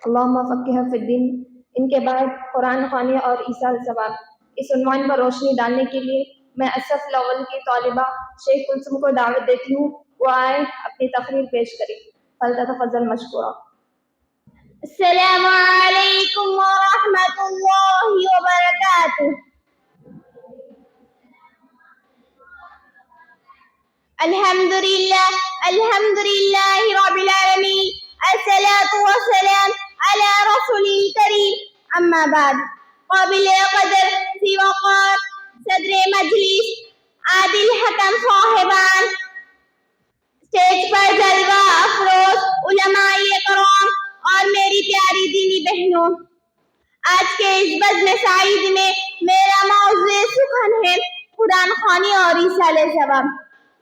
اللہم فقہ فی الدین۔ ان کے بعد قرآن خوانی اور ایصال ثواب، اس عنوان پر روشنی ڈالنے کے لیے میں صف الاول کی طالبہ شیخ کلثوم کو دعوت دیتی ہوں، وہ آئے اپنی تقریر پیش کریں۔ فلتتفضل مشکورا۔ السلام علیکم ورحمۃ اللہ وبرکاتہ۔ الحمد للہ رب العالمین، الصلاة والسلام علی رسول کریم، اما بعد۔ قابل قدر ذی وقار صدر مجلس، عادل حکم صاحبان، اسٹیج پر جلوہ افروز علماء کرام اور میری پیاری دینی بہنوں، آج کے اس بزم سعید میں میرا موضوع سخن ہے قرآن خوانی اور ایصال ثواب۔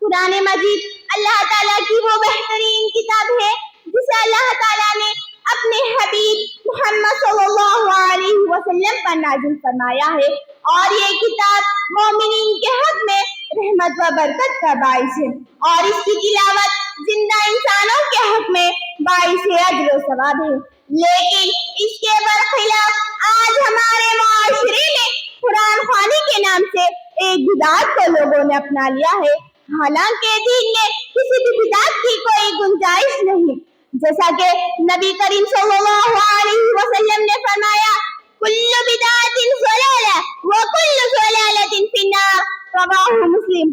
قرآن مجید اللہ تعالیٰ کی وہ بہترین کتاب ہے جسے اللہ تعالیٰ نے اپنے حبیب محمد صلی اللہ علیہ وسلم پر نازل فرمایا ہے، اور یہ کتاب مومنین کے حق میں رحمت و برکت کا باعث ہے، اور اس کی تلاوت زندہ انسانوں کے حق میں باعث اجر و ثواب ہے۔ لیکن اس کے برخلاف آج ہمارے معاشرے میں قرآن خوانی کے نام سے ایک بدعت کو لوگوں نے اپنا لیا ہے، حالانکہ دین میں کسی بھی بدعت کی کوئی گنجائش نہیں، جیسا کہ نبی کریم صلی اللہ علیہ وسلم نے فرمایا، کل بدعت ضلالہ وکل ضلالۃ فی النار، رواہ مسلم۔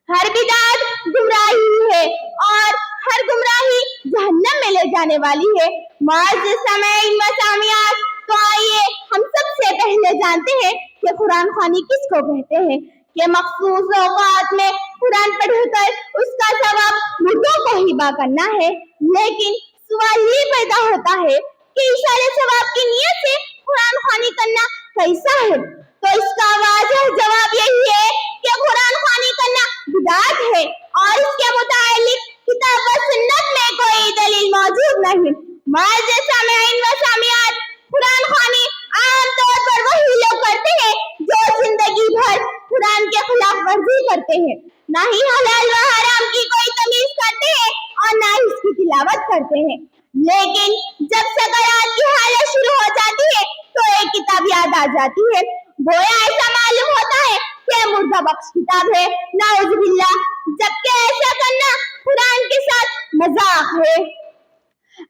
ہر بدعت گمراہی ہے اور ہر گمراہی جہنم میں لے جانے والی ہے۔ معزز سامعین و سامعات، تو آئیے ہم سب سے پہلے جانتے ہیں کہ قرآن خوانی کس کو کہتے ہیں، کہ مخصوص اوقات میں قرآن پڑھ کر اس کا ثواب مردوں کو ہبہ کرنا ہے۔ لیکن سوال یہ پیدا ہوتا ہے کہ ایصال ثواب کی نیت سے قرآن خوانی کرنا کیسا ہے؟ تو اس کا واضح جواب یہی ہے کہ قرآن خوانی کرنا بدعت ہے، اور اس کے متعلق کتاب و سنت میں کوئی دلیل موجود نہیں۔ معزز سامعین و سامعات، قرآن خوانی عام طور پر وہی لوگ کرتے ہیں جو زندگی بھر قرآن کے خلاف ورزی کرتے ہیں، نہ ہی حلال و حرام کی کوئی تمیز کرتے ہیں اور نہ ہی اس کی تلاوت کرتے ہیں۔ لیکن جب سکرات کی حالت شروع ہو جاتی ہے تو ایک کتاب یاد آ جاتی ہے، گویا ایسا معلوم ہوتا ہے کہ مردہ بخش کتاب ہے، نعوذ باللہ، جبکہ ایسا کرنا قرآن کے ساتھ مذاق ہے۔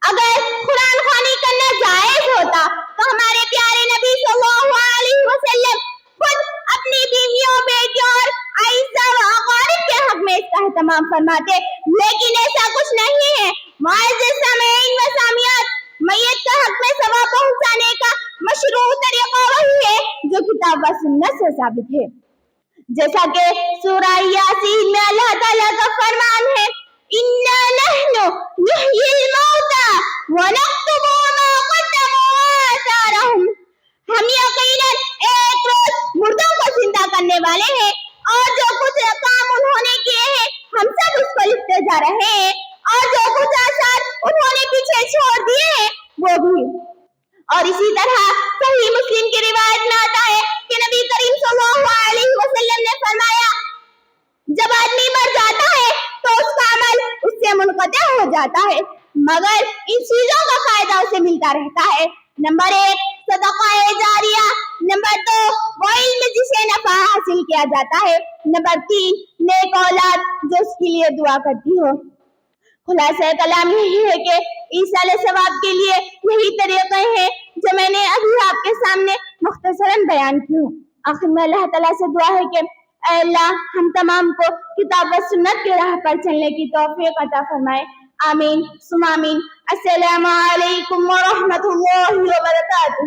اگر قرآن خوانی کرنا جائز ہوتا تو ہمارے پیارے نبی صلی اللہ علیہ وسلم خود اپنی بیویوں، بیٹیوں اور عائشہ و اقارب کے حق میں اس کا اہتمام فرماتے، لیکن ایسا کچھ نہیں ہے۔ معزز سامعین و سامعات، میت کے حق میں ثواب پہنچانے کا مشروع طریقہ وہی ہے جو کتاب و سنت سے ثابت ہے، جیسا کہ سورہ یاسین میں اللہ تعالیٰ کا فرمان ہے، اِنَّا نَحْنُ نُحْيِي الْمَوْتَىٰ وَنَكْتُبُ مَا قَدَّمُوا وَآثَارَهُمْ۔ ہم یقیناً ایک روز مردوں کو زندہ کرنے والے ہیں، اور جو کچھ کام انہوں نے کیے ہیں ہم سب اس کو لکھتے جا رہے ہیں، اور جو کچھ آثار انہوں نے پیچھے چھوڑ دیے ہیں وہ بھی۔ اور اسی طرح صحیح مسلم کی روایت میں آتا ہے کہ نبی کریم صلی اللہ علیہ وسلم نے فرمایا، جب آدمی مر جاتا ہے تو اس کا عمل اس سے منقطع ہو جاتا ہے، مگر ان چیزوں کا فائدہ اسے ملتا رہتا ہے۔ نمبر 1 صدقہ جاریہ، نمبر 2 وہ علم جسے نفع حاصل کیا جاتا ہے، نمبر 3 نیک اولاد جو اس کے لیے دعا کرتی ہو۔ خلاصہ کلام یہی ہے کہ ایصال ثواب کے لیے یہی طریقے ہیں جو میں نے ابھی آپ کے سامنے مختصراً بیان کی ہوں۔ آخر میں اللہ تعالیٰ سے دعا ہے کہ اے اللہ ہم تمام کو کتاب و سنت کی راہ پر چلنے کی توفیق عطا فرمائے، آمین ثم آمین۔ السلام علیکم ورحمۃ اللہ وبرکاتہ۔